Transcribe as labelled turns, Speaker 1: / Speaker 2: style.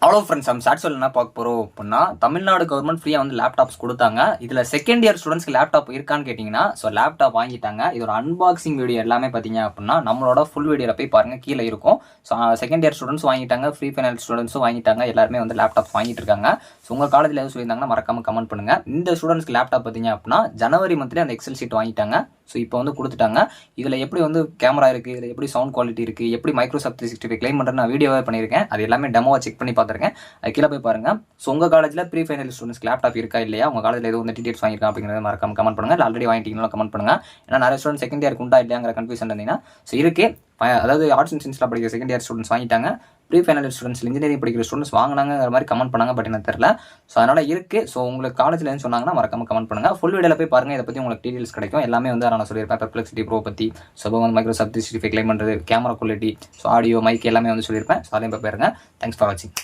Speaker 1: அவ்வளோ ஃப்ரெண்ட்ஸ் நம்ம ஸ்டார்ட் என்ன பார்க்க போகிறோம் அப்படின்னா, தமிழ்நாடு கவர்மெண்ட் ஃப்ரீயாக வந்து லேப்டாப்ஸ் கொடுத்தாங்க. இதில் செகண்ட் இயர் ஸ்டூடெண்ட்ஸ்க்கு லேப்டாப் இருக்கான்னு கேட்டிங்கன்னா, ஸோ லேப்டாப் வாங்கிட்டாங்க. இது ஒரு அன்பாக்சிங் வீடியோ எல்லாமே பார்த்தீங்க அப்படின்னா நம்மளோட ஃபுல் வீடியோவில் போய் பாருங்கள், கீழே இருக்கும். ஸோ செகண்ட் இயர் ஸ்டூடெண்ட்ஸ் வாங்கிட்டாங்க, ஃப்ரீ ஃபைனல் ஸ்டூடெண்ட்ஸும் வாங்கிட்டாங்க. எல்லாருமே வந்து லேப்டாப் வாங்கிட்டு இருக்காங்க. ஸோ உங்கள் காலேஜில் எதுவும் சொல்லியிருந்தாங்கன்னா மறக்காமல் கமெண்ட் பண்ணுங்கள். இந்த ஸ்டூடெண்ட்ஸ்க்கு லேப்டாப் பார்த்தீங்க அப்படின்னா ஜனவரி மந்த்லேயே அந்த எக்ஸல் ஷீட் வாங்கிட்டாங்க. ஸோ இப்போ வந்து கொடுத்துட்டாங்க. இதில் எப்படி வந்து கேமரா இருக்குது, இதில் எப்படி சவுண்ட் குவாலிட்டி இருக்குது, எப்படி மைக்ரோசாஃப்ட் 365 கிளைம் பண்ணுறது நான் வீடியோவே பண்ணியிருக்கேன். அது எல்லாமே டெமோவை செக் பண்ணி பார்த்துருக்கேன். அது கீழே போய் பாருங்கள். ஸோ உங்கள் காலேஜில் ப்ரீ ஃபைனல் ஸ்டூடெண்ட்ஸ்க்கு லேப்டாப் இருக்கா இல்லையா, உங்கள் காலேஜில் எதுவும் வந்து டீடைல்ஸ் வாங்கியிருக்கா அப்படிங்கிறத மறக்காம கமெண்ட் பண்ணுங்கள். இல்லை ஆல்ரெடி வாங்கிட்டீங்கன்னா கமெண்ட் பண்ணுங்கள். ஏன்னா நிறைய ஸ்டூடெண்ட் செகண்ட் இயருக்கு உண்டா இல்லையாங்கிற கன்ஃபியூஷன் இருந்தீங்கன்னா ஸோ இருக்குது. அதாவது ஆர்ட்ஸ் அண்ட் சயின்ஸில் படிக்கிற செகண்ட் இயர் ஸ்டூடெண்ட்ஸ் வாங்கிட்டாங்க. ப்ரீ ஃபைனல் ஸ்டூடெண்ட்ஸ் இன்ஜினியரிங் படிக்கிற ஸ்டூடெண்ட்ஸ் வாங்கினாங்கிற மாதிரி கமெண்ட் பண்ணாங்க. பட் எனக்கு தெரியல. ஸோ அதனால் இருக்குது. ஸோ உங்களுக்கு காலேஜில் என்ன சொன்னாங்கன்னா மறக்காம கமெண்ட் பண்ணுங்கள். ஃபுல் வீடியோவில் போய் பாருங்கள். இதை பற்றி உங்களுக்கு டீடைல்ஸ் கிடைக்கும். எல்லாமே வந்து நான் சொல்லியிருப்பேன். பெர்ப்ளெக்சிட்டி ப்ரோ பற்றி, ஸோ வந்து மைக்ரோசாஃப்ட் 365 கிளைம் பண்ணுறது, camera quality, so audio mic எல்லாமே வந்து சொல்லியிருப்பேன். ஸோ அதையும் போய் பாருங்கள். தேங்க்ஸ் ஃபார் வாட்சிங்.